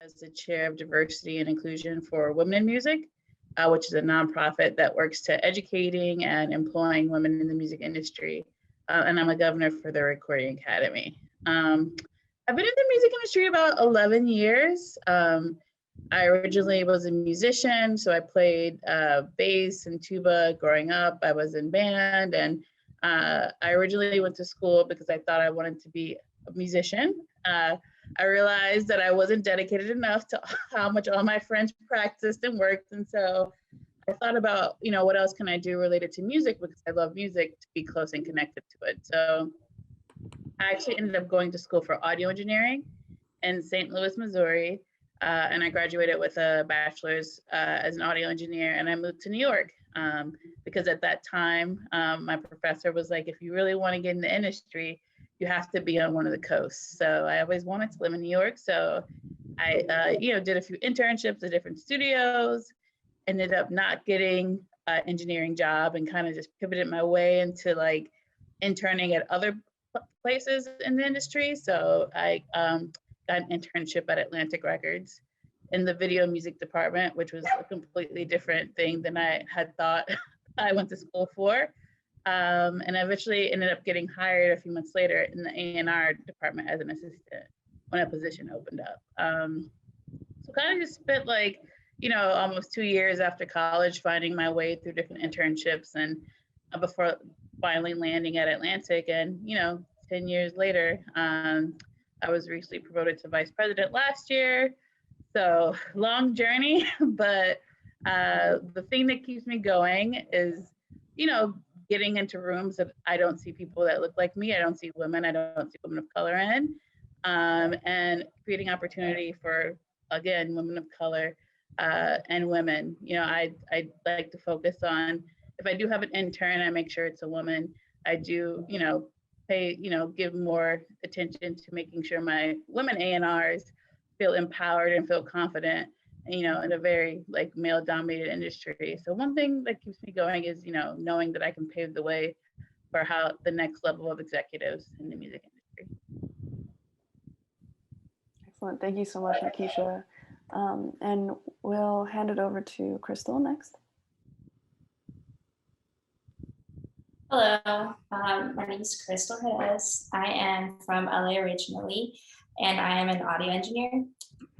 as the chair of diversity and inclusion for Women in Music, which is a nonprofit that works to educating and employing women in the music industry. And I'm a governor for the Recording Academy. I've been in the music industry about 11 years. I originally was a musician, so I played bass and tuba growing up. I was in band, and I originally went to school because I thought I wanted to be a musician. I realized that I wasn't dedicated enough to how much all my friends practiced and worked, and so I thought about, what else can I do related to music, because I love music, to be close and connected to it. So I actually ended up going to school for audio engineering in St. Louis, Missouri. And I graduated with a bachelor's as an audio engineer, and I moved to New York because at that time, my professor was like, if you really want to get in the industry, you have to be on one of the coasts. So I always wanted to live in New York. So I, did a few internships at different studios, ended up not getting an engineering job, and kind of just pivoted my way into like interning at other places in the industry. So I got an internship at Atlantic Records in the video music department, which was a completely different thing than I had thought I went to school for. And I eventually ended up getting hired a few months later in the A&R department as an assistant when a position opened up. So kind of just spent like, almost 2 years after college finding my way through different internships, and before finally landing at Atlantic. And, 10 years later, I was recently promoted to vice president last year. So long journey, but the thing that keeps me going is, getting into rooms that I don't see people that look like me. I don't see women. I don't see women of color in, and creating opportunity for, again, women of color and women. I like to focus on, if I do have an intern, I make sure it's a woman. I do, give more attention to making sure my women A&Rs feel empowered and feel confident, in a very like male-dominated industry. So one thing that keeps me going is, knowing that I can pave the way for how the next level of executives in the music industry. Excellent. Thank you so much, Nikisha. And we'll hand it over to Christal next. Hello, my name is Christal Jerez. I am from LA originally, and I am an audio engineer.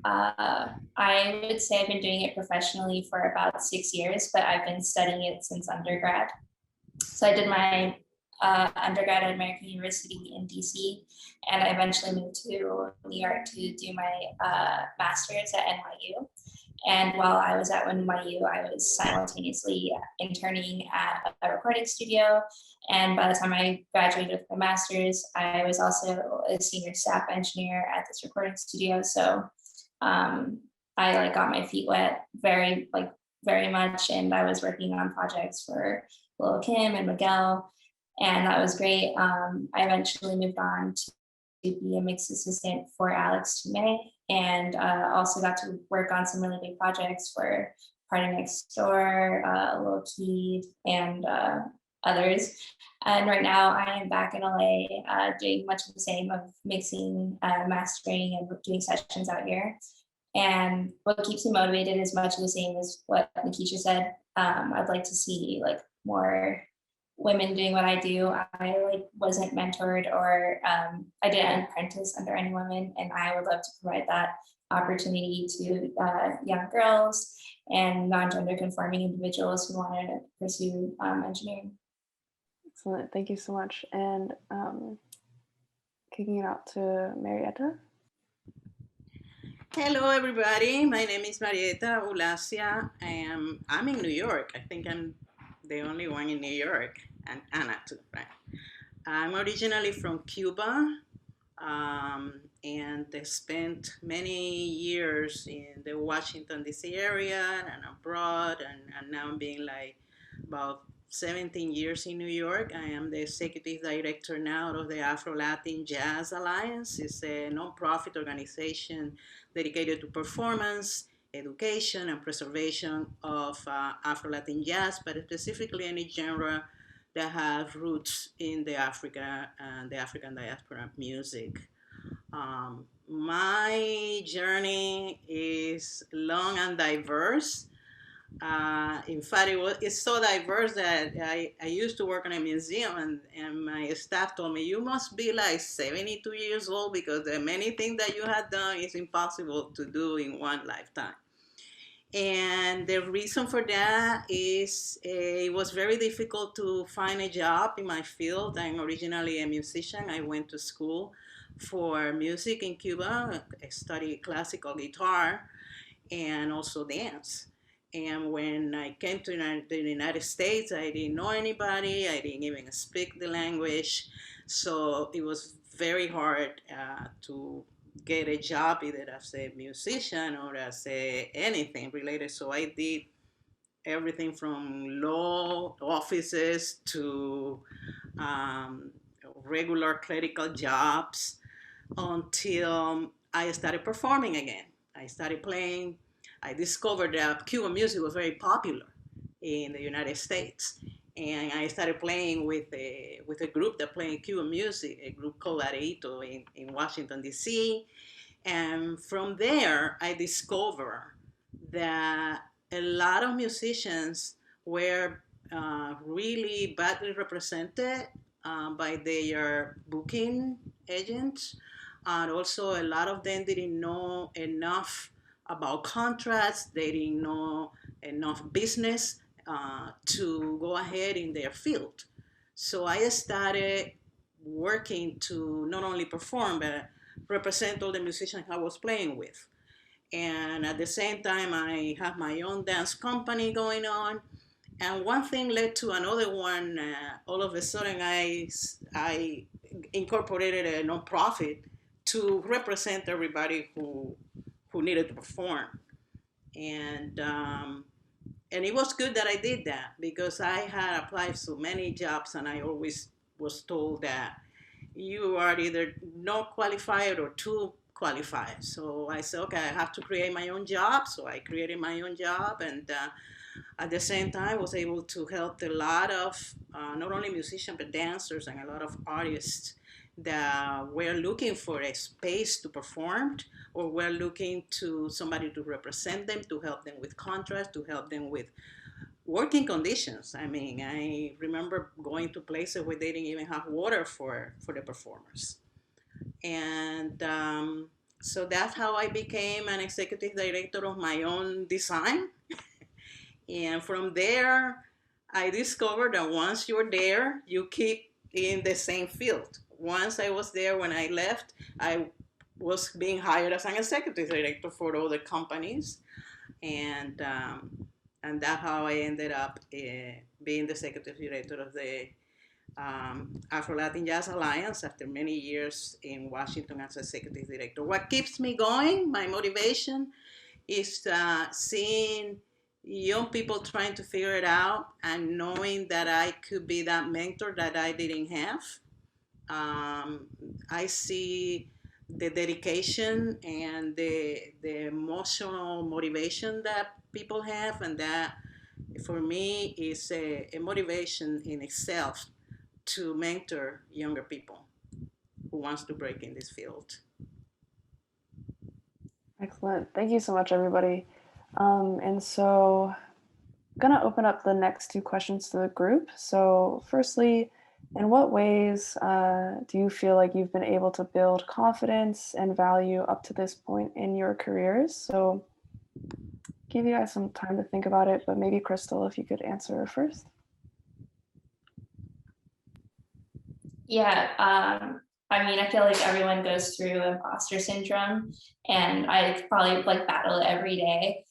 I would say I've been doing it professionally for about 6 years, but I've been studying it since undergrad. So I did my undergrad at American University in DC, and I eventually moved to New York to do my master's at NYU. And while I was at NYU, I was simultaneously interning at a recording studio. And by the time I graduated with my master's, I was also a senior staff engineer at this recording studio. So I got my feet wet very much, and I was working on projects for Lil' Kim and Miguel, and that was great. I eventually moved on to be a mix assistant for Alex Tumay, and also got to work on some really big projects for Party Next Door, Lil Keed, and others. And right now I am back in LA doing much of the same, of mixing, mastering, and doing sessions out here. And what keeps me motivated is much of the same as what Nikisha said. I'd like to see more women doing what I do. I wasn't mentored, or I didn't apprentice under any women, and I would love to provide that opportunity to young girls and non-gender conforming individuals who want to pursue engineering. Excellent, thank you so much. And kicking it out to Marietta. Hello, everybody. My name is Marietta Ulacia. I'm in New York. I think I'm the only one in New York, and Anna too, right? I'm originally from Cuba, and I spent many years in the Washington, D.C. area and abroad, and now I'm being about 17 years in New York. I am the executive director now of the Afro-Latin Jazz Alliance. It's a nonprofit organization dedicated to performance, education, and preservation of Afro-Latin jazz, but specifically any genre that have roots in the African diaspora music. my journey is long and diverse. In fact, it's so diverse that I used to work in a museum, and my staff told me, you must be like 72 years old because the many things that you had done is impossible to do in one lifetime. And the reason for that is it was very difficult to find a job in my field. I'm originally a musician. I went to school for music in Cuba. I studied classical guitar and also dance. And when I came to the United States, I didn't know anybody. I didn't even speak the language. So it was very hard to get a job either as a musician or as anything related. So I did everything from law offices to regular clerical jobs until I started performing again. I started playing. I discovered that Cuban music was very popular in the United States. And I started playing with a group that played Cuban music, a group called Areito in Washington, D.C. And from there, I discovered that a lot of musicians were really badly represented by their booking agents. And also a lot of them didn't know enough about contracts. They didn't know enough business to go ahead in their field. So I started working to not only perform, but represent all the musicians I was playing with. And at the same time, I have my own dance company going on. And one thing led to another one. All of a sudden, I incorporated a nonprofit to represent everybody who needed to perform. And it was good that I did that because I had applied to many jobs and I always was told that you are either not qualified or too qualified. So I said, okay, I have to create my own job. So I created my own job, and at the same time was able to help a lot of not only musicians but dancers and a lot of artists that were looking for a space to perform or were looking to somebody to represent them, to help them with contracts, to help them with working conditions. I mean, I remember going to places where they didn't even have water for the performers. And so that's how I became an executive director of my own design. And from there, I discovered that once you're there, you keep in the same field. Once I was there, when I left, I was being hired as an executive director for other companies. And that's how I ended up being the executive director of the Afro-Latin Jazz Alliance after many years in Washington as executive director. What keeps me going, my motivation, is seeing young people trying to figure it out and knowing that I could be that mentor that I didn't have. I see the dedication and the emotional motivation that people have, and that for me is a motivation in itself to mentor younger people who wants to break in this field. Excellent. Thank you so much, everybody. And so I'm going to open up the next two questions to the group. So firstly, in what ways do you feel like you've been able to build confidence and value up to this point in your careers? So give you guys some time to think about it, but maybe Christal, if you could answer first. Yeah, I mean, I feel like everyone goes through imposter syndrome, and I probably battle it every day.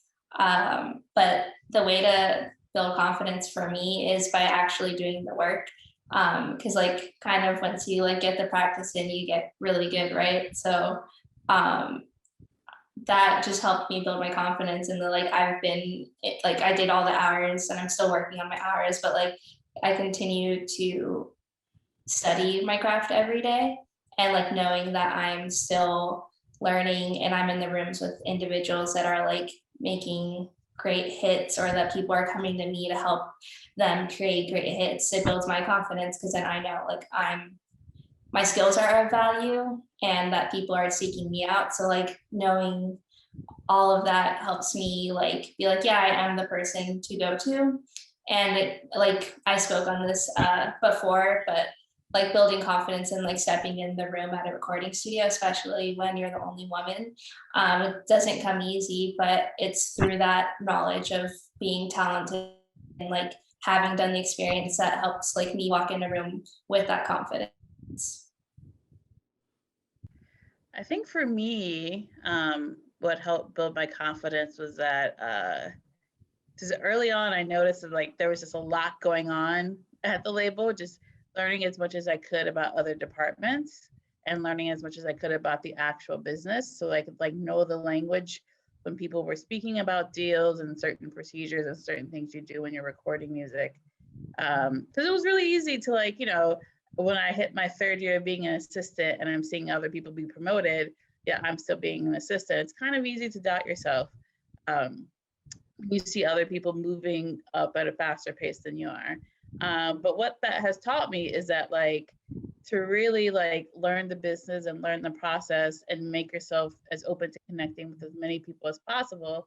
But the way to build confidence for me is by actually doing the work. Because kind of once you get the practice in, you get really good, right? So that just helped me build my confidence. And I've been I did all the hours, and I'm still working on my hours, but I continue to study my craft every day, and knowing that I'm still learning and I'm in the rooms with individuals that are making great hits, or that people are coming to me to help them create great hits. It builds my confidence, because then I know my skills are of value and that people are seeking me out. So like knowing all of that helps me like be like, yeah, I am the person to go to. And it, like I spoke on this before, but like building confidence and like stepping in the room at a recording studio, especially when you're the only woman, it doesn't come easy, but it's through that knowledge of being talented and like having done the experience that helps like me walk in a room with that confidence. I think for me, what helped build my confidence was that because early on I noticed that like there was just a lot going on at the label, just learning as much as I could about other departments and learning as much as I could about the actual business. So I could like know the language when people were speaking about deals and certain procedures and certain things you do when you're recording music. Because it was really easy to like, you know, when I hit my third year of being an assistant and I'm seeing other people be promoted, yeah, I'm still being an assistant. It's kind of easy to doubt yourself. You see other people moving up at a faster pace than you are. But what that has taught me is that like to really like learn the business and learn the process and make yourself as open to connecting with as many people as possible,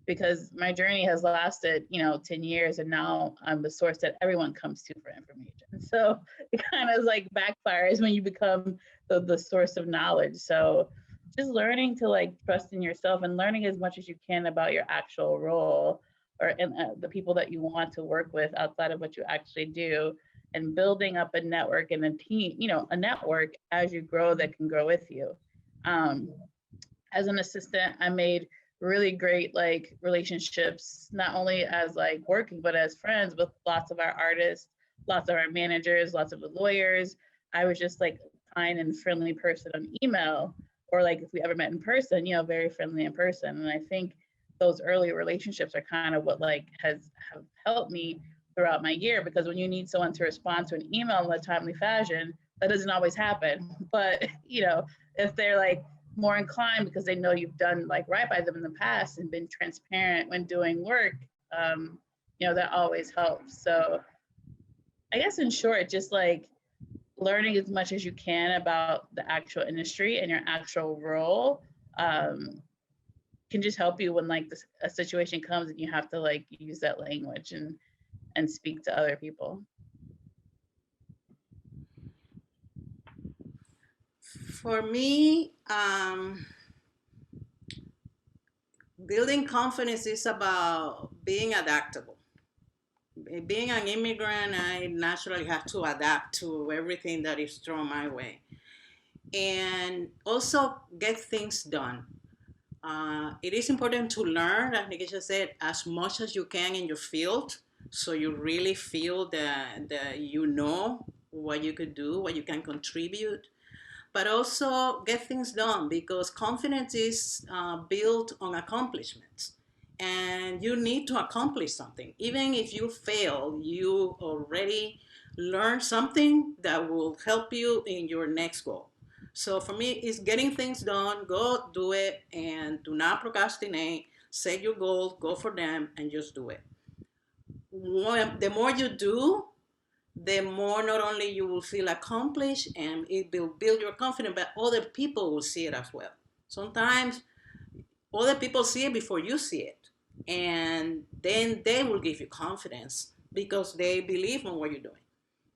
because my journey has lasted, you know, 10 years and now I'm the source that everyone comes to for information. So it kind of like backfires when you become the source of knowledge. So just learning to like trust in yourself and learning as much as you can about your actual role or the people that you want to work with outside of what you actually do, and building up a network and a team, you know, a network as you grow that can grow with you. As an assistant, I made really great like relationships, not only as like working, but as friends with lots of our artists, lots of our managers, lots of the lawyers. I was just like a kind and friendly person on email, or like if we ever met in person, you know, very friendly in person. And I think those early relationships are kind of what like have helped me throughout my year, because when you need someone to respond to an email in a timely fashion, that doesn't always happen. But you know, if they're like more inclined because they know you've done like right by them in the past and been transparent when doing work, you know, that always helps. So I guess in short, just like learning as much as you can about the actual industry and your actual role can just help you when like a situation comes and you have to like use that language and speak to other people. For me, building confidence is about being adaptable. Being an immigrant, I naturally have to adapt to everything that is thrown my way. And also get things done. It is important to learn, as Nikisha said, as much as you can in your field, so you really feel that you know what you could do, what you can contribute, but also get things done, because confidence is built on accomplishments. And you need to accomplish something. Even if you fail, you already learned something that will help you in your next goal. So for me, it's getting things done, go do it, and do not procrastinate. Set your goals, go for them, and just do it. The more you do, the more not only you will feel accomplished and it will build your confidence, but other people will see it as well. Sometimes other people see it before you see it, and then they will give you confidence because they believe in what you're doing.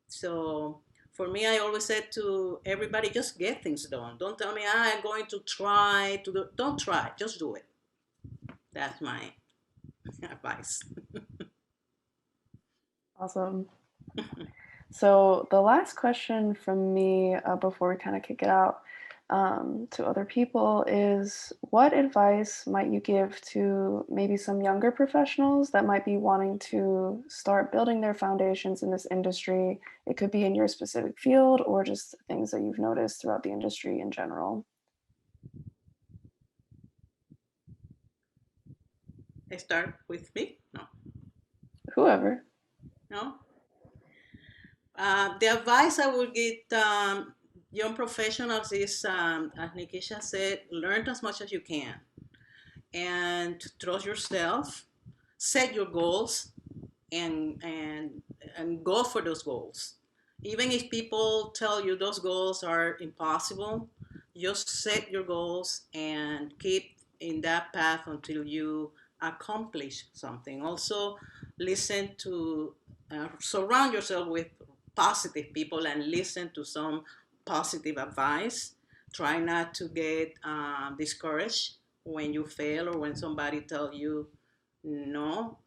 So for me, I always said to everybody, just get things done. Don't tell me I'm going to try to do. Don't try, just do it. That's my advice. Awesome. So the last question from me before we kind of kick it out to other people is, what advice might you give to maybe some younger professionals that might be wanting to start building their foundations in this industry? It could be in your specific field or just things that you've noticed throughout the industry in general. I start with me? No. Whoever. No? The advice I would give young professionals is, as Nikisha said, learn as much as you can and trust yourself, set your goals, and go for those goals. Even if people tell you those goals are impossible, just set your goals and keep in that path until you accomplish something. Also, listen to, surround yourself with positive people and listen to some positive advice. Try not to get discouraged when you fail or when somebody tells you no.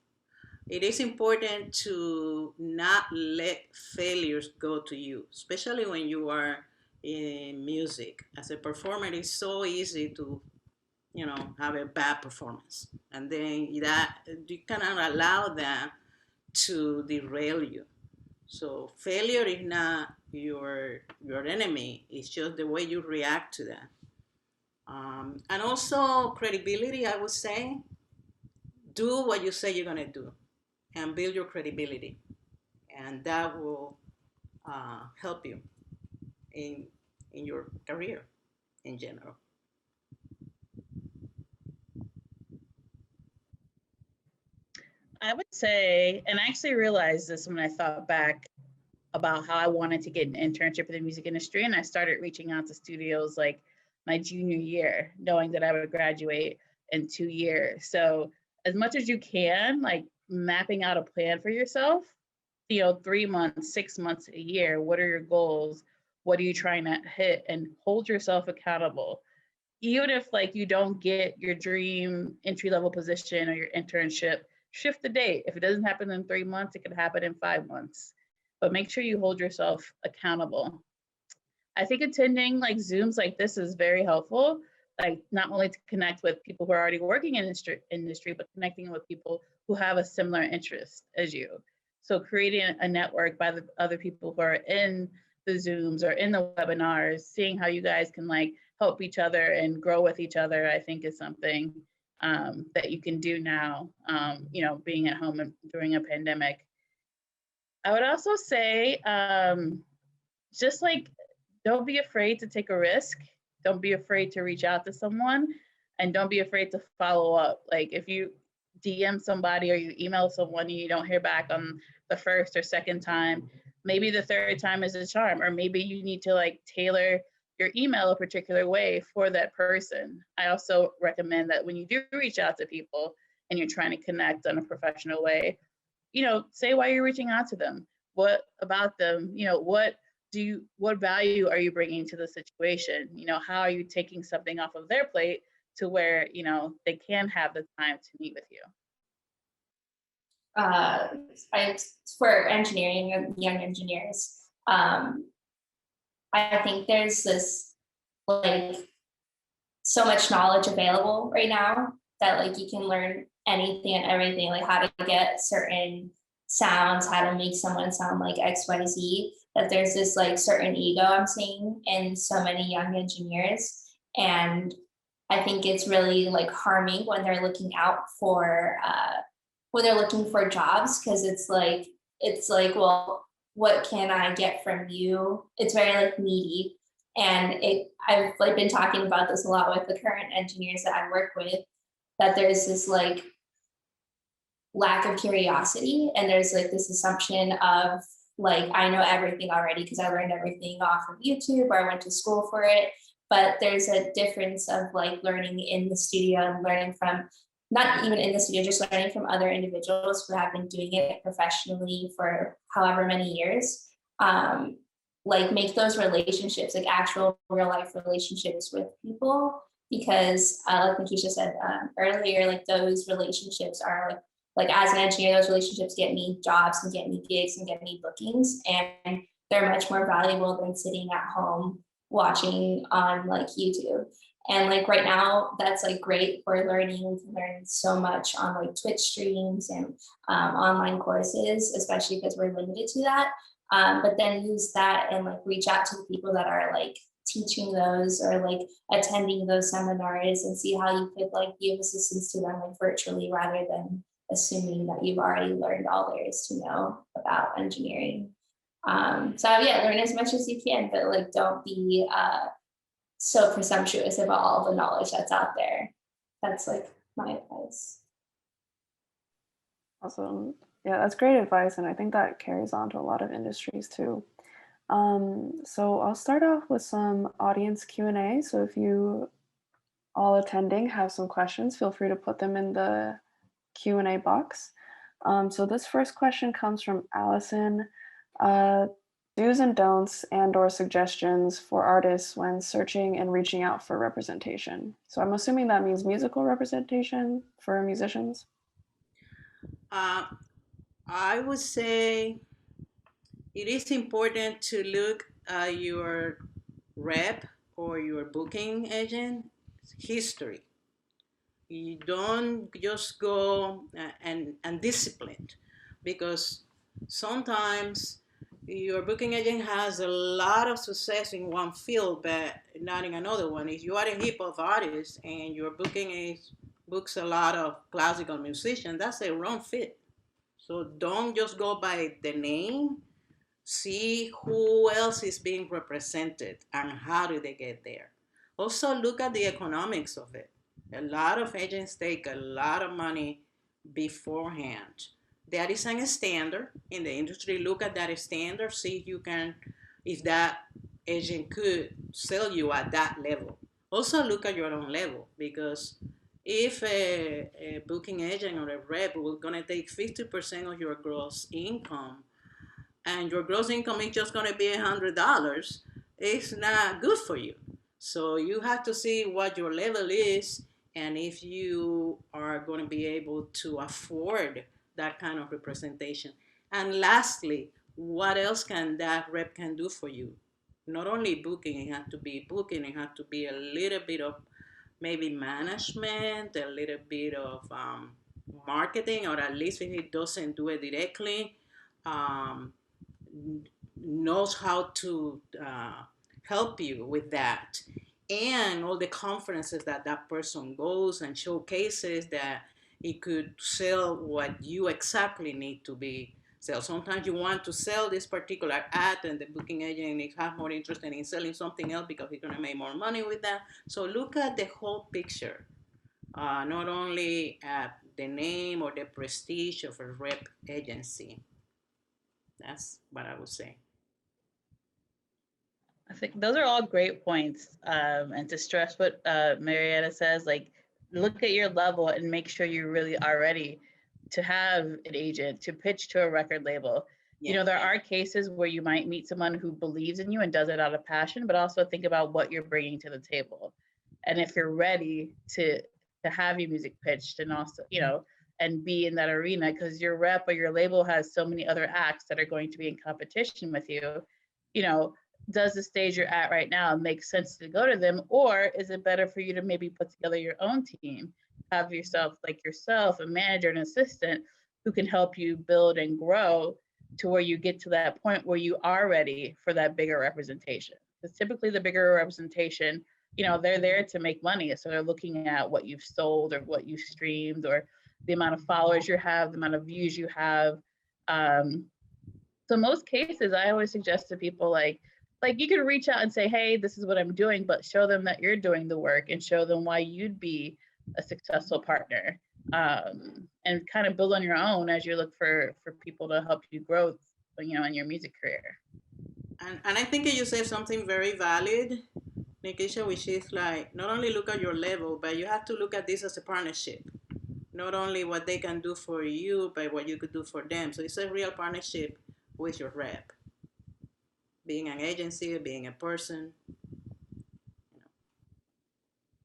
It is important to not let failures go to you, especially when you are in music. As a performer, it's so easy to, have a bad performance. And then that you cannot allow that to derail you. So failure is not your enemy. It's just the way you react to that. And also credibility, I would say, do what you say you're gonna do and build your credibility, and that will help you in your career in general. I would say, and I actually realized this when I thought back about how I wanted to get an internship in the music industry, and I started reaching out to studios like my junior year, knowing that I would graduate in 2 years. So as much as you can, like mapping out a plan for yourself, 3 months, 6 months, a year, what are your goals? What are you trying to hit? And hold yourself accountable. Even if like you don't get your dream entry-level position or your internship, shift the date. If it doesn't happen in 3 months, it could happen in 5 months. But make sure you hold yourself accountable. I think attending like Zooms like this is very helpful, like not only to connect with people who are already working in industry, but connecting with people who have a similar interest as you. So creating a network by the other people who are in the Zooms or in the webinars, seeing how you guys can like help each other and grow with each other, I think is something that you can do now, being at home during a pandemic. I would also say, just like, don't be afraid to take a risk. Don't be afraid to reach out to someone, and don't be afraid to follow up. Like if you DM somebody or you email someone and you don't hear back on the first or second time, maybe the third time is a charm, or maybe you need to like tailor your email a particular way for that person. I also recommend that when you do reach out to people and you're trying to connect in a professional way, say why you're reaching out to them. What about them? What value are you bringing to the situation? How are you taking something off of their plate to where, they can have the time to meet with you? For engineering and young engineers, I think there's this like so much knowledge available right now that like you can learn anything and everything, like how to get certain sounds, how to make someone sound like XYZ, that there's this like certain ego I'm seeing in so many young engineers. And I think it's really like harming when they're looking out for jobs, because it's like, well, what can I get from you? It's very like needy. And I've like been talking about this a lot with the current engineers that I work with, that there's this like lack of curiosity, and there's like this assumption of like, I know everything already because I learned everything off of YouTube or I went to school for it. But there's a difference of like learning in the studio and learning from, not even in the studio, just learning from other individuals who have been doing it professionally for however many years. Like make those relationships, like actual real life relationships with people, because like Nikisha said earlier, like those relationships are like as an engineer, those relationships get me jobs and get me gigs and get me bookings, and they're much more valuable than sitting at home watching on like YouTube. And like right now, that's like great for learning. We can learn so much on like Twitch streams and online courses, especially because we're limited to that. But then use that and like reach out to the people that are like teaching those or like attending those seminars, and see how you could like give assistance to them like virtually, rather than assuming that you've already learned all there is to know about engineering. So yeah, learn as much as you can, but like don't be so presumptuous about all the knowledge that's out there. That's like my advice. Awesome. Yeah, that's great advice. And I think that carries on to a lot of industries too. So I'll start off with some audience Q&A. So if you all attending have some questions, feel free to put them in the Q&A box. So this first question comes from Allison. Do's and don'ts and/or suggestions for artists when searching and reaching out for representation. So I'm assuming that means musical representation for musicians. I would say it is important to look at your rep or your booking agent history. You don't just go and undisciplined, because sometimes your booking agent has a lot of success in one field but not in another one. If you are a hip hop artist and your booking is books a lot of classical musicians, that's a wrong fit. So don't just go by the name. See who else is being represented and how do they get there. Also look at the economics of it. A lot of agents take a lot of money beforehand. There is a standard in the industry. Look at that standard, see if you can, if that agent could sell you at that level. Also look at your own level, because if a booking agent or a rep will gonna take 50% of your gross income, and your gross income is just gonna be $100, it's not good for you. So you have to see what your level is and if you are going to be able to afford that kind of representation. And lastly, what else can that rep can do for you? Not only booking, it has to be booking, it has to be a little bit of maybe management, a little bit of marketing, or at least if it doesn't do it directly, um, knows how to help you with that. And all the conferences that that person goes and showcases that it could sell what you exactly need to be sell. Sometimes you want to sell this particular ad and the booking agent is have more interest in selling something else because he's going to make more money with that. So look at the whole picture, not only at the name or the prestige of a rep agency. That's what I would say. I think those are all great points. And to stress what Marietta says, like, look at your level and make sure you really are ready to have an agent, to pitch to a record label. Yeah. You know, there are cases where you might meet someone who believes in you and does it out of passion, but also think about what you're bringing to the table. And if you're ready to have your music pitched, and also, you know, and be in that arena, because your rep or your label has so many other acts that are going to be in competition with you, you know, does the stage you're at right now make sense to go to them, or is it better for you to maybe put together your own team, have yourself a manager, an assistant who can help you build and grow to where you get to that point where you are ready for that bigger representation? Because typically the bigger representation, you know, they're there to make money, so they're looking at what you've sold or what you streamed or the amount of followers you have, the amount of views you have. So most cases, I always suggest to people, like you could reach out and say, hey, this is what I'm doing, but show them that you're doing the work and show them why you'd be a successful partner, and kind of build on your own as you look for people to help you grow, you know, in your music career. And I think you said something very valid, Nikisha, which is like, not only look at your level, but you have to look at this as a partnership. Not only what they can do for you, but what you could do for them. So it's a real partnership with your rep. Being an agency, being a person.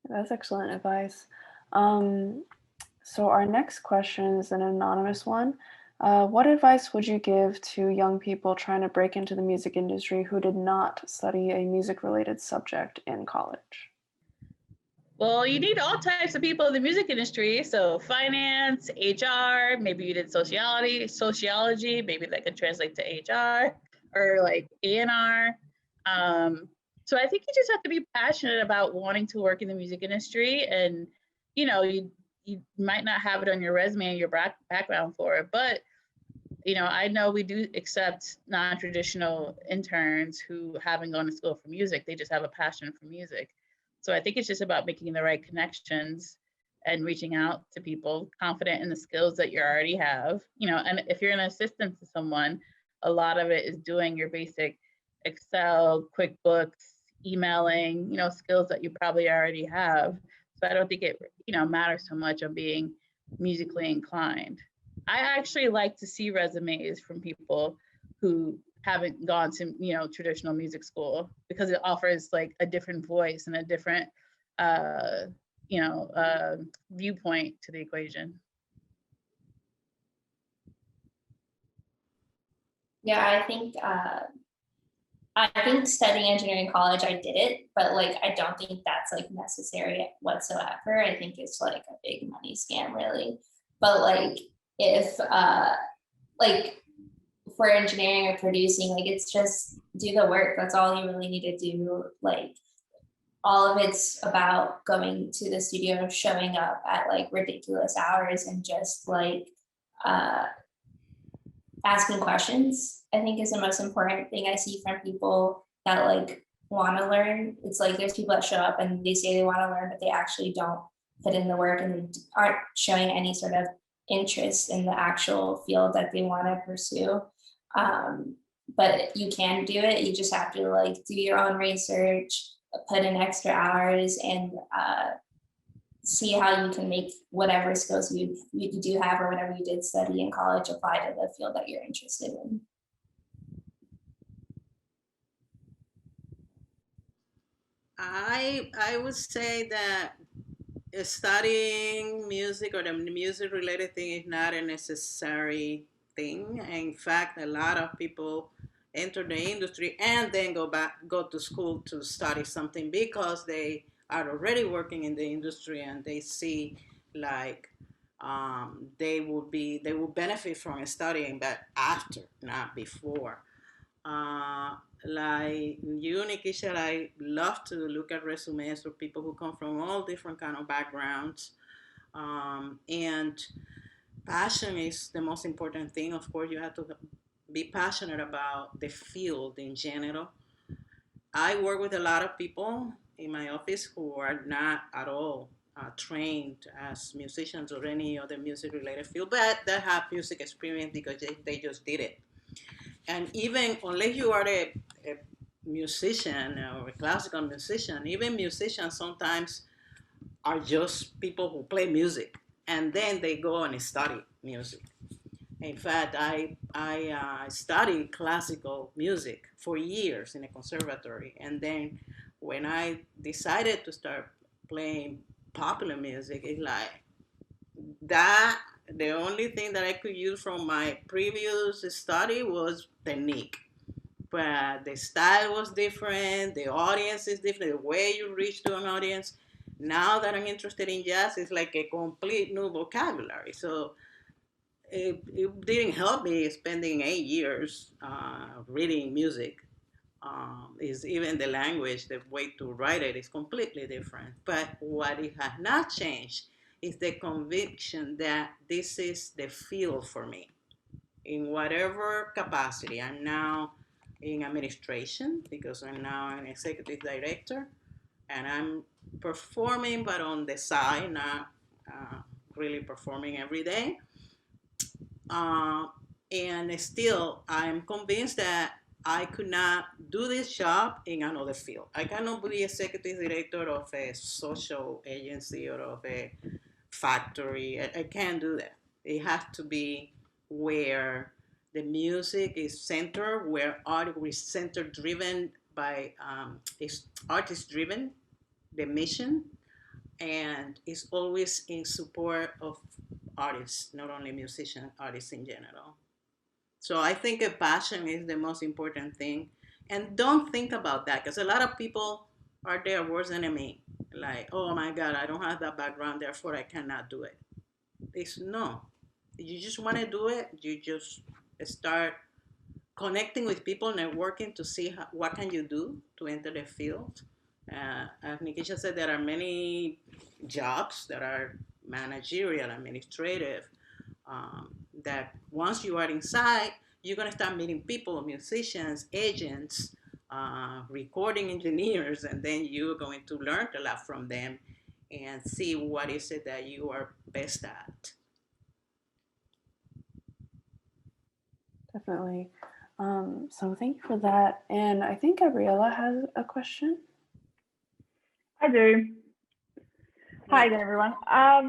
That's excellent advice. So our next question is an anonymous one. What advice would you give to young people trying to break into the music industry who did not study a music-related subject in college? Well, you need all types of people in the music industry. So finance, HR, maybe you did sociology, maybe that could translate to HR, or like A&R. So I think you just have to be passionate about wanting to work in the music industry. And, you know, you might not have it on your resume and your background for it, but, you know, I know we do accept non-traditional interns who haven't gone to school for music. They just have a passion for music. So I think it's just about making the right connections and reaching out to people, confident in the skills that you already have. You know, and if you're an assistant to someone, a lot of it is doing your basic Excel, QuickBooks, emailing, skills that you probably already have. So I don't think it, matters so much on being musically inclined. I actually like to see resumes from people who haven't gone to, traditional music school, because it offers like a different voice and a different, viewpoint to the equation. Yeah, I think studying engineering in college, I did it, but like I don't think that's like necessary whatsoever. I think it's like a big money scam, really. But like if like for engineering or producing, like it's just do the work. That's all you really need to do. Like all of it's about going to the studio, showing up at like ridiculous hours, and just like asking questions, I think, is the most important thing I see from people that like want to learn. It's like there's people that show up and they say they want to learn, but they actually don't put in the work and aren't showing any sort of interest in the actual field that they want to pursue. But you can do it. You just have to like do your own research, put in extra hours, and see how you can make whatever skills you do have or whatever you did study in college apply to the field that you're interested in. I would say that studying music or the music related thing is not a necessary thing. In fact, a lot of people enter the industry and then go to school to study something because they are already working in the industry and they see like they will benefit from studying, but after, not before. Like you, Nikisha, I love to look at resumes for people who come from all different kind of backgrounds. And passion is the most important thing. Of course, you have to be passionate about the field in general. I work with a lot of people in my office who are not at all trained as musicians or any other music related field, but they have music experience because they just did it. And even unless you are a musician or a classical musician, even musicians sometimes are just people who play music and then they go and study music. In fact, I studied classical music for years in a conservatory, and then when I decided to start playing popular music, it's like that. The only thing that I could use from my previous study was technique, but the style was different, the audience is different, the way you reach to an audience. Now that I'm interested in jazz, it's like a complete new vocabulary. So it didn't help me spending 8 years reading music. Is even the language, the way to write it is completely different. But what it has not changed is the conviction that this is the field for me in whatever capacity. I'm now in administration because I'm now an executive director and I'm performing, but on the side, not really performing every day. And still, I'm convinced that I could not do this job in another field. I cannot be executive director of a social agency or of a factory. I can't do that. It has to be where the music is centered, where art is center driven by, is artist driven, the mission, and is always in support of artists, not only musicians, artists in general. So I think a passion is the most important thing. And don't think about that because a lot of people are their worst enemy. Like, oh my God, I don't have that background, therefore I cannot do it. It's no. You just want to do it, you just start connecting with people, networking to see what can you do to enter the field. As Nikisha said, there are many jobs that are managerial, administrative, that once you are inside, you're going to start meeting people, musicians, agents, recording engineers, and then you're going to learn a lot from them and see what is it that you are best at. Definitely. So thank you for that. And I think Gabriela has a question. I do. Hi again, everyone. I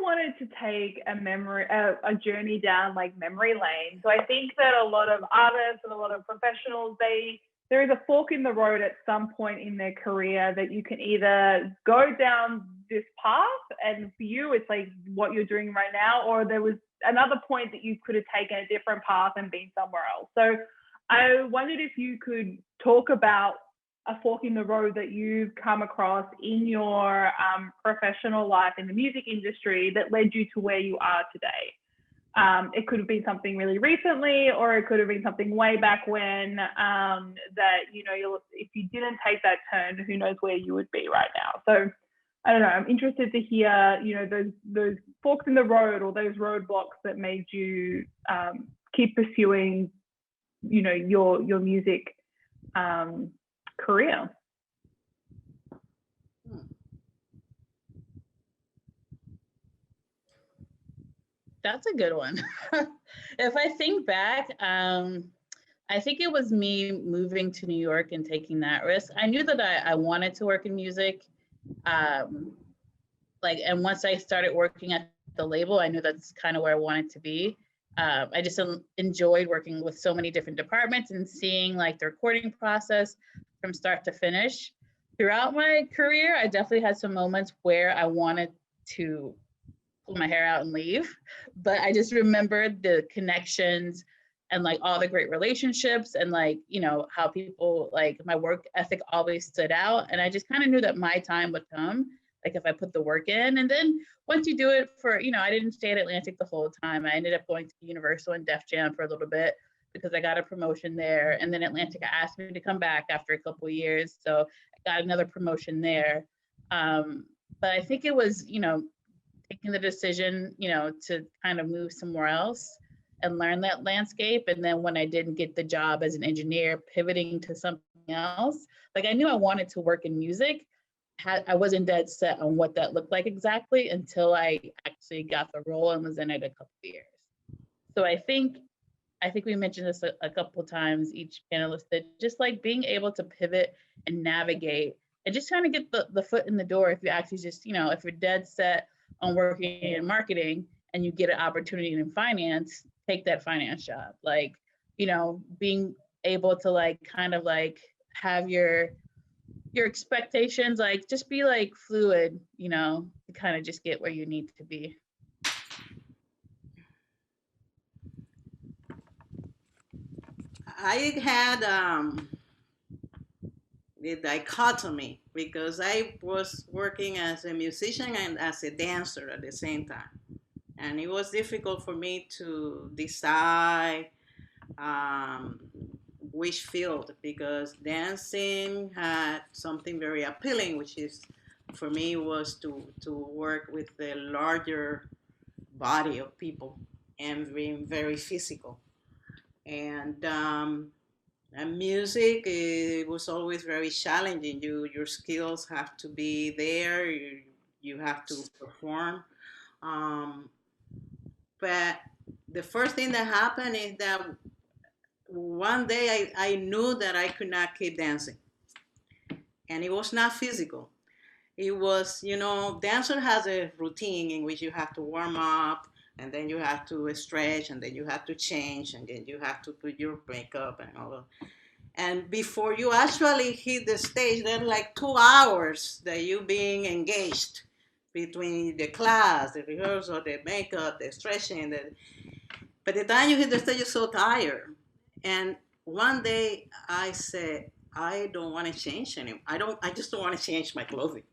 wanted to take a journey down like memory lane. So I think that a lot of artists and a lot of professionals, there is a fork in the road at some point in their career that you can either go down this path, and for you, it's like what you're doing right now, or there was another point that you could have taken a different path and been somewhere else. So I wondered if you could talk about a fork in the road that you've come across in your professional life in the music industry that led you to where you are today. It could have been something really recently, or it could have been something way back when that, you know, if you didn't take that turn, who knows where you would be right now. So I don't know, I'm interested to hear, you know, those forks in the road or those roadblocks that made you keep pursuing, you know, your music career. That's a good one. If I think back, I think it was me moving to New York and taking that risk. I knew that I wanted to work in music. And once I started working at the label, I knew that's kind of where I wanted to be. I just enjoyed working with so many different departments and seeing like the recording process from start to finish. Throughout my career, I definitely had some moments where I wanted to pull my hair out and leave, but I just remembered the connections and like all the great relationships and like, you know, how people, like my work ethic always stood out. And I just kind of knew that my time would come, like if I put the work in. And then once you do it for, you know, I didn't stay at Atlantic the whole time. I ended up going to Universal and Def Jam for a little bit because I got a promotion there. And then Atlantic asked me to come back after a couple of years. So I got another promotion there. But I think it was, you know, taking the decision, you know, to kind of move somewhere else and learn that landscape. And then when I didn't get the job as an engineer, pivoting to something else, like I knew I wanted to work in music. I wasn't dead set on what that looked like exactly until I actually got the role and was in it a couple of years. So I think we mentioned this a couple of times, each panelist, that just like being able to pivot and navigate and just trying to get the foot in the door. If you actually just, you know, if you're dead set on working in marketing and you get an opportunity in finance, take that finance job. Like, you know, being able to like kind of like have your expectations, like just be like fluid, you know, to kind of just get where you need to be. I had the dichotomy because I was working as a musician and as a dancer at the same time. And it was difficult for me to decide which field, because dancing had something very appealing, which is for me was to work with the larger body of people and being very physical. And music, it was always very challenging. Your skills have to be there. You have to perform. But the first thing that happened is that one day I knew that I could not keep dancing. And it was not physical. It was, you know, dancer has a routine in which you have to warm up, and then you have to stretch, and then you have to change, and then you have to put your makeup and all of that. And before you actually hit the stage, there are like 2 hours that you being engaged between the class, the rehearsal, the makeup, the stretching. By the time you hit the stage, you're so tired. And one day I said, I don't want to change anymore. I just don't want to change my clothing.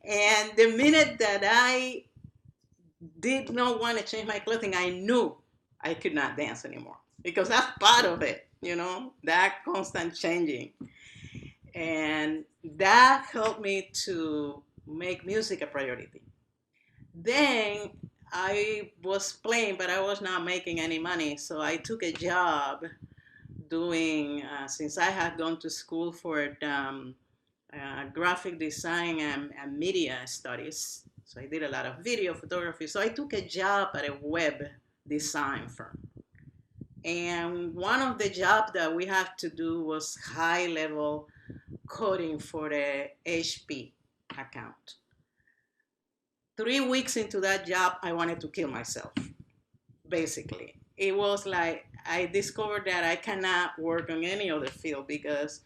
And the minute that I did not want to change my clothing, I knew I could not dance anymore, because that's part of it, you know, that constant changing. And that helped me to make music a priority. Then I was playing, but I was not making any money. So I took a job doing, since I had gone to school for graphic design and media studies. So I did a lot of video photography. So I took a job at a web design firm. And one of the jobs that we have to do was high level coding for the HP account. 3 weeks into that job, I wanted to kill myself, basically. It was like I discovered that I cannot work on any other field because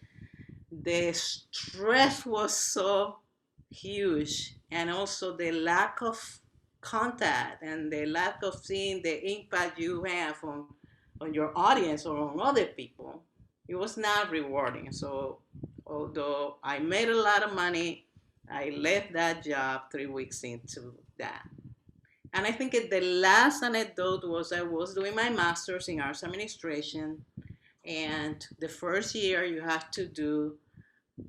the stress was so huge, and also the lack of contact and the lack of seeing the impact you have on your audience or on other people. It was not rewarding. So although I made a lot of money, I left that job 3 weeks into that. And I think the last anecdote was I was doing my master's in arts administration. And the first year you have to do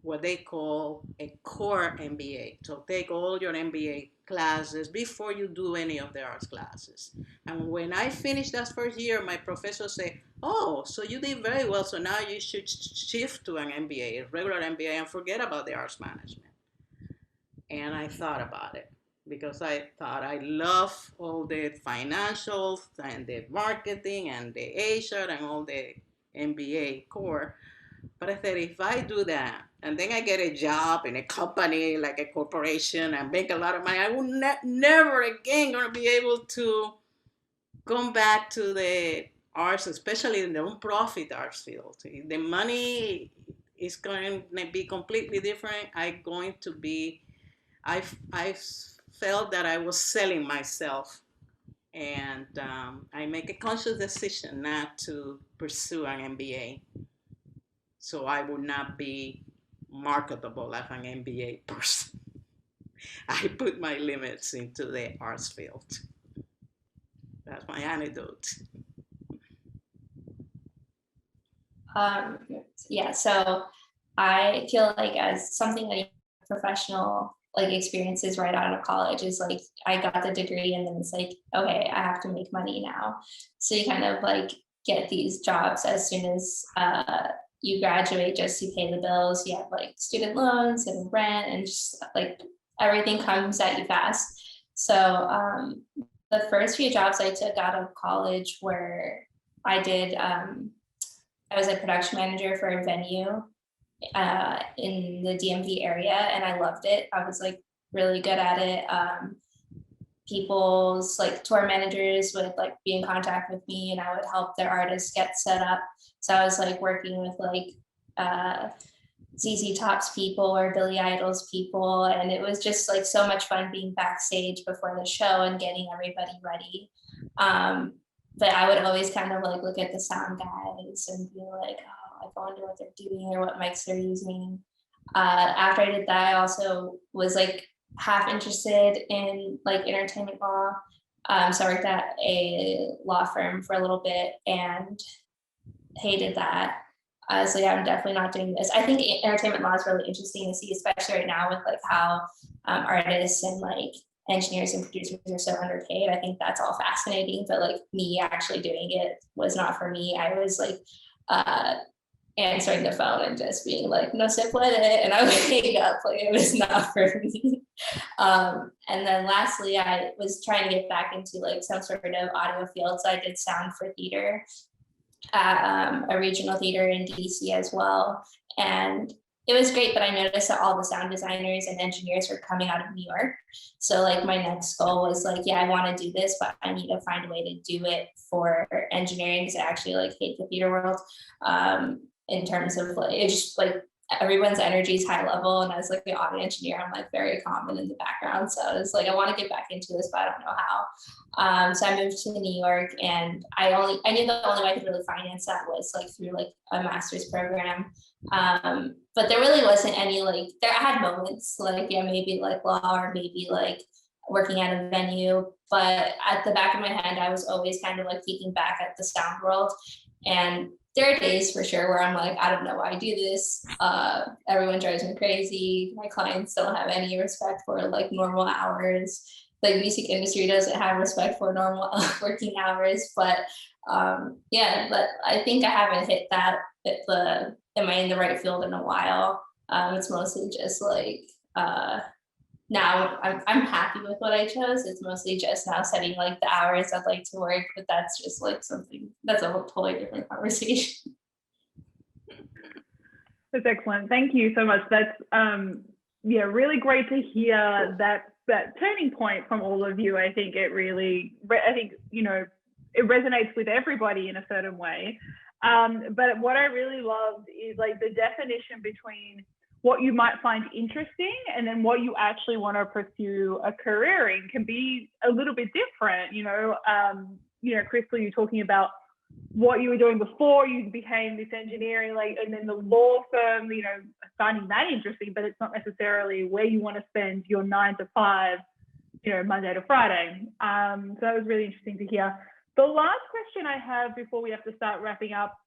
what they call a core MBA. So take all your MBA classes before you do any of the arts classes. And when I finished that first year, my professor said, oh, so you did very well. So now you should shift to an MBA, a regular MBA, and forget about the arts management. And I thought about it because I thought I love all the financials and the marketing and the HR and all the MBA core. But I said, if I do that and then I get a job in a company like a corporation and make a lot of money, I will never again going to be able to come back to the arts, especially in the non-profit arts field. The money is going to be completely different. I felt that I was selling myself, and I make a conscious decision not to pursue an MBA. So I would not be marketable as an MBA person. I put my limits into the arts field. That's my anecdote. Yeah, so I feel like as something like professional like experiences right out of college is like I got the degree and then it's like, okay, I have to make money now. So you kind of like get these jobs as soon as you graduate just to pay the bills. You have like student loans and rent and just like everything comes at you fast. So the first few jobs I took out of college where I was a production manager for a venue in the DMV area, and I loved it. I was like really good at it. People's like tour managers would like be in contact with me and I would help their artists get set up. So I was like working with like ZZ Top's people or Billy Idol's people, and it was just like so much fun being backstage before the show and getting everybody ready. But I would always kind of like look at the sound guys and be like, oh, I wonder what they're doing or what mics they're using. After I did that, I also was like half interested in like entertainment law. So I worked at a law firm for a little bit and hated that. So yeah, I'm definitely not doing this. I think entertainment law is really interesting to see, especially right now with like how artists and like engineers and producers are so underpaid. I think that's all fascinating, but like me actually doing it was not for me. I was like answering the phone and just being like, no se puede, and I would hang up, like it was not for me. And then lastly, I was trying to get back into like some sort of audio field. So I did sound for theater at a regional theater in DC as well. And it was great, but I noticed that all the sound designers and engineers were coming out of New York. So like my next goal was like, yeah, I want to do this, but I need to find a way to do it for engineering because I actually like hate the theater world. In terms of like, it just like everyone's energy is high level, and as like the audio engineer, I'm like very common in the background. So I was like, I want to get back into this, but I don't know how. So I moved to New York, and I knew the only way I could really finance that was like through like a master's program. But there really wasn't any like I had moments like yeah, maybe like law or maybe like working at a venue, but at the back of my head, I was always kind of like thinking back at the sound world. And there are days for sure where I'm like, I don't know why I do this. Everyone drives me crazy. My clients don't have any respect for like normal hours. The music industry doesn't have respect for normal working hours. But yeah, but I think I haven't hit that am I in the right field in a while. It's mostly just like now I'm happy with what I chose. It's mostly just now setting like the hours I'd like to work, but that's just like something that's a totally different conversation. That's excellent. Thank you so much. That's yeah, really great to hear that turning point from all of you. I think it really, I think, you know, it resonates with everybody in a certain way. But what I really loved is like the definition between what you might find interesting and then what you actually want to pursue a career in can be a little bit different. You know, Christal, you're talking about what you were doing before you became this engineering, like, and then the law firm, you know, finding that interesting, but it's not necessarily where you want to spend your 9 to 5, you know, Monday to Friday. So that was really interesting to hear. The last question I have before we have to start wrapping up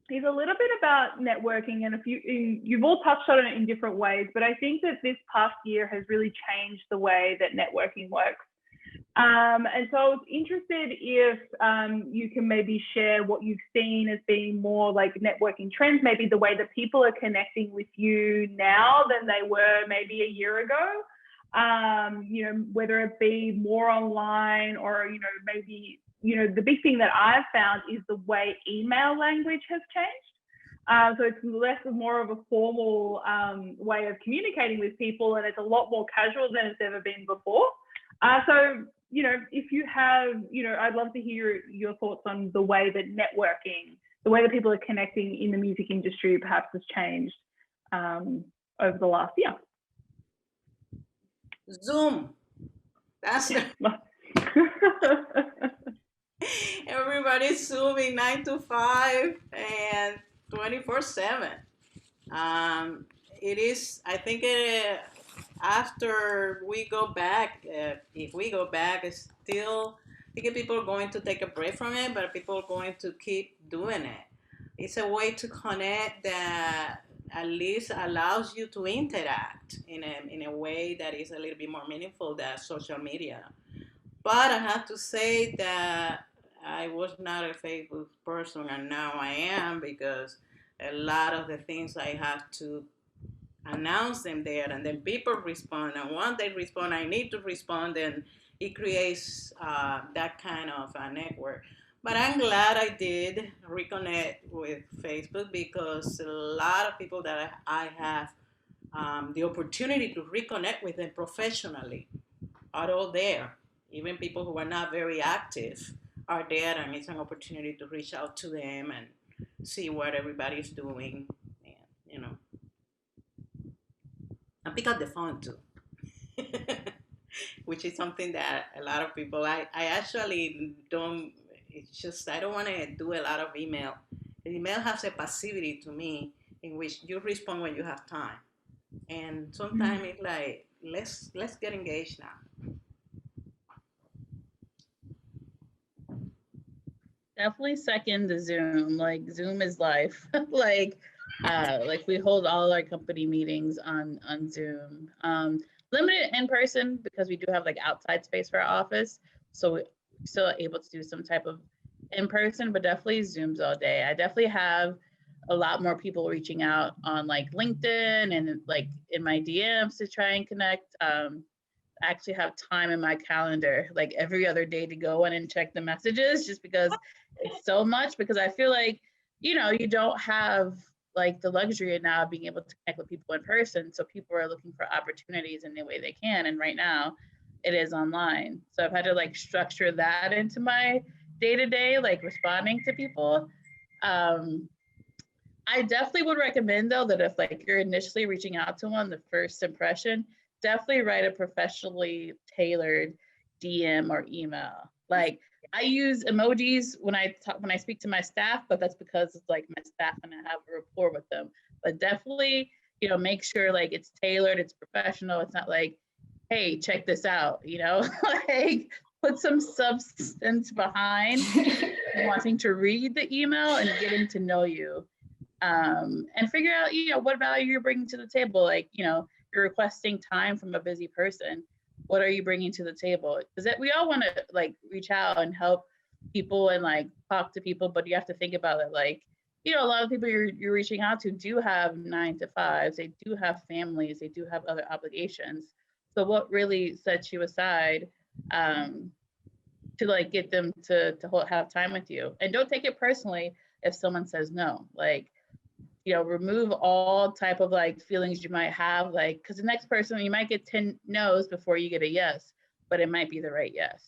is a little bit about networking, and you've all touched on it in different ways, but I think that this past year has really changed the way that networking works. And so I was interested if you can maybe share what you've seen as being more like networking trends, maybe the way that people are connecting with you now than they were maybe a year ago, you know, whether it be more online or, you know, maybe, you know, the big thing that I've found is the way email language has changed. So it's less and more of a formal way of communicating with people, and it's a lot more casual than it's ever been before. So, you know, if you have, you know, I'd love to hear your thoughts on the way that networking, the way that people are connecting in the music industry perhaps has changed over the last year. Zoom. That's everybody's Zooming 9 to 5 and 24/7. It is, I think after we go back, if we go back, it's still, I think people are going to take a break from it, but people are going to keep doing it. It's a way to connect that at least allows you to interact in a way that is a little bit more meaningful than social media. But I have to say that I was not a Facebook person, and now I am, because a lot of the things I have to announce them there, and then people respond, and once they respond, I need to respond, and it creates that kind of a network. But I'm glad I did reconnect with Facebook, because a lot of people that I have the opportunity to reconnect with them professionally are all there. Even people who are not very active are there, and it's an opportunity to reach out to them and see what everybody's doing, and, you know, and pick up the phone too, which is something that a lot of people, I actually don't, it's just, I don't want to do a lot of email. The email has a passivity to me in which you respond when you have time. And sometimes it's like, let's get engaged now. Definitely second the Zoom. Like Zoom is life. like we hold all our company meetings on Zoom. Limited in person because we do have like outside space for our office, so we're still able to do some type of in person, but definitely Zooms all day. I definitely have a lot more people reaching out on like LinkedIn and like in my DMs to try and connect. I actually have time in my calendar like every other day to go in and check the messages, just because it's so much, because I feel like, you know, you don't have like the luxury of now being able to connect with people in person. So people are looking for opportunities in the way they can. And right now it is online. So I've had to like structure that into my day-to-day, like responding to people. I definitely would recommend though that if like you're initially reaching out to one, the first impression, definitely write a professionally tailored DM or email. Like I use emojis when I speak to my staff, but that's because it's like my staff and I have a rapport with them. But definitely, you know, make sure like it's tailored, it's professional. It's not like, hey, check this out, you know, like put some substance behind wanting to read the email and getting to know you. And figure out, you know, what value you're bringing to the table. Like, you know, you're requesting time from a busy person. What are you bringing to the table? Because we all want to like reach out and help people and like talk to people, but you have to think about it. Like, you know, a lot of people you're reaching out to do have 9 to 5s. They do have families. They do have other obligations. So what really sets you aside to like get them to have time with you? And don't take it personally if someone says no. Like, you know, remove all type of like feelings you might have, like, because the next person, you might get 10 no's before you get a yes, but it might be the right yes.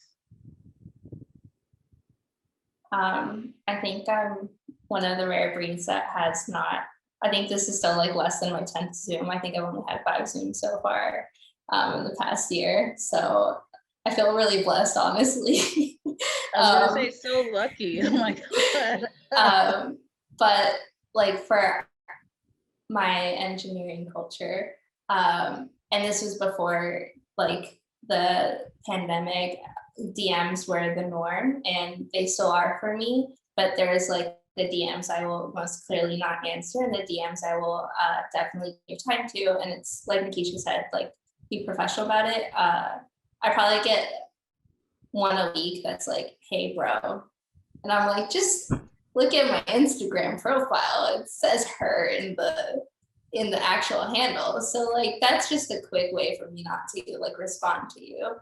I think I'm one of the rare breeds that has not, I think this is still like less than my 10th Zoom. I think I've only had 5 Zooms so far in the past year. So I feel really blessed, honestly. I was gonna say, so lucky. Oh my God. But like for my engineering culture, and this was before like the pandemic, DMs were the norm, and they still are for me, but there's like the DMs I will most clearly not answer, and the DMs I will definitely give time to. And it's like Nikisha said, like, be professional about it. I probably get one a week that's like, hey bro, and I'm like, just look at my Instagram profile, it says her in the actual handle. So like, that's just a quick way for me not to like respond to you.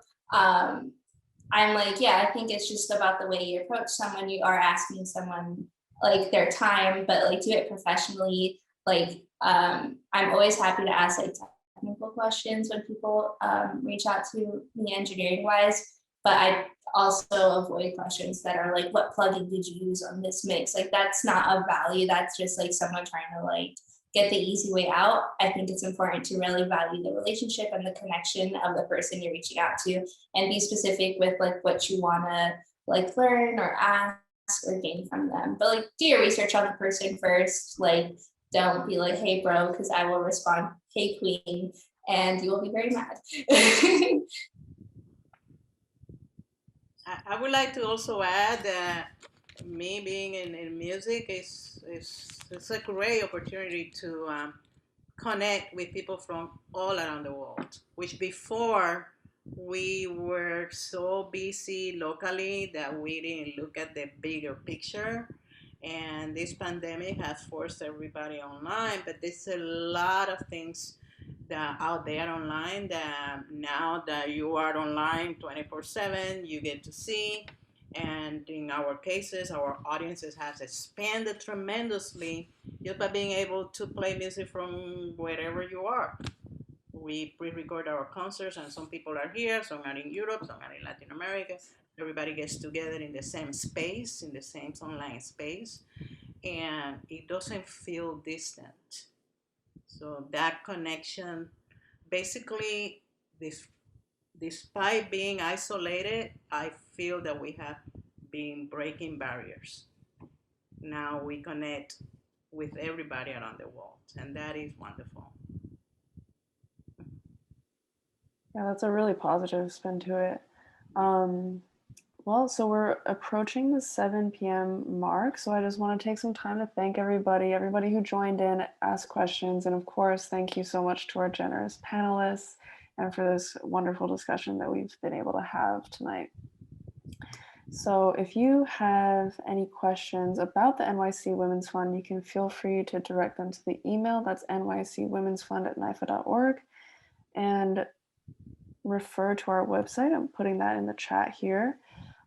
I'm like, yeah, I think it's just about the way you approach someone. You are asking someone like their time, but like do it professionally. Like, I'm always happy to ask like technical questions when people reach out to me engineering wise, but I also avoid questions that are like, what plugin did you use on this mix? Like, that's not of value. That's just like someone trying to like get the easy way out. I think it's important to really value the relationship and the connection of the person you're reaching out to, and be specific with like what you want to like learn or ask or gain from them. But like, do your research on the person first. Like, don't be like, hey bro, because I will respond, hey queen, and you will be very mad. I would like to also add that me being in music is a great opportunity to connect with people from all around the world, which before we were so busy locally that we didn't look at the bigger picture. And this pandemic has forced everybody online, but there's a lot of things that out there online that now that you are online 24/7, you get to see. And in our cases, our audiences have expanded tremendously just by being able to play music from wherever you are. We pre-record our concerts, and some people are here, some are in Europe, some are in Latin America. Everybody gets together in the same space, in the same online space, and it doesn't feel distant. So that connection, basically, despite being isolated, I feel that we have been breaking barriers. Now we connect with everybody around the world, and that is wonderful. Yeah, that's a really positive spin to it. Well, so we're approaching the 7 p.m. mark, so I just want to take some time to thank everybody who joined in, asked questions, and of course, thank you so much to our generous panelists and for this wonderful discussion that we've been able to have tonight. So if you have any questions about the NYC Women's Fund, you can feel free to direct them to the email. That's nycwomensfund@NYFA.org, and refer to our website. I'm putting that in the chat here.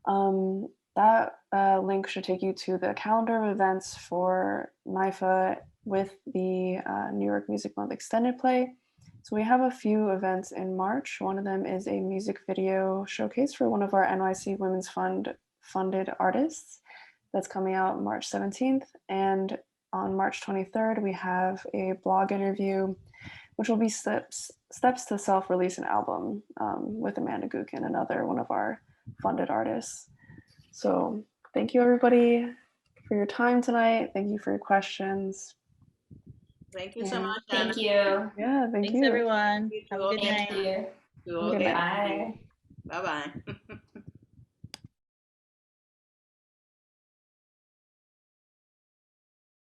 That link should take you to the calendar of events for NYFA with the New York Music Month extended play. So we have a few events in March. One of them is a music video showcase for one of our NYC Women's Fund funded artists that's coming out March 17th. And on March 23rd, we have a blog interview, which will be steps to self-release an album with Amanda Gukin, another one of our funded artists. So thank you everybody for your time tonight. Thank you for your questions. Thank you so much, Thank you. Yeah, thank Thanks, you. everyone. Have a good Thank night. you. Good night. Bye. Bye-bye.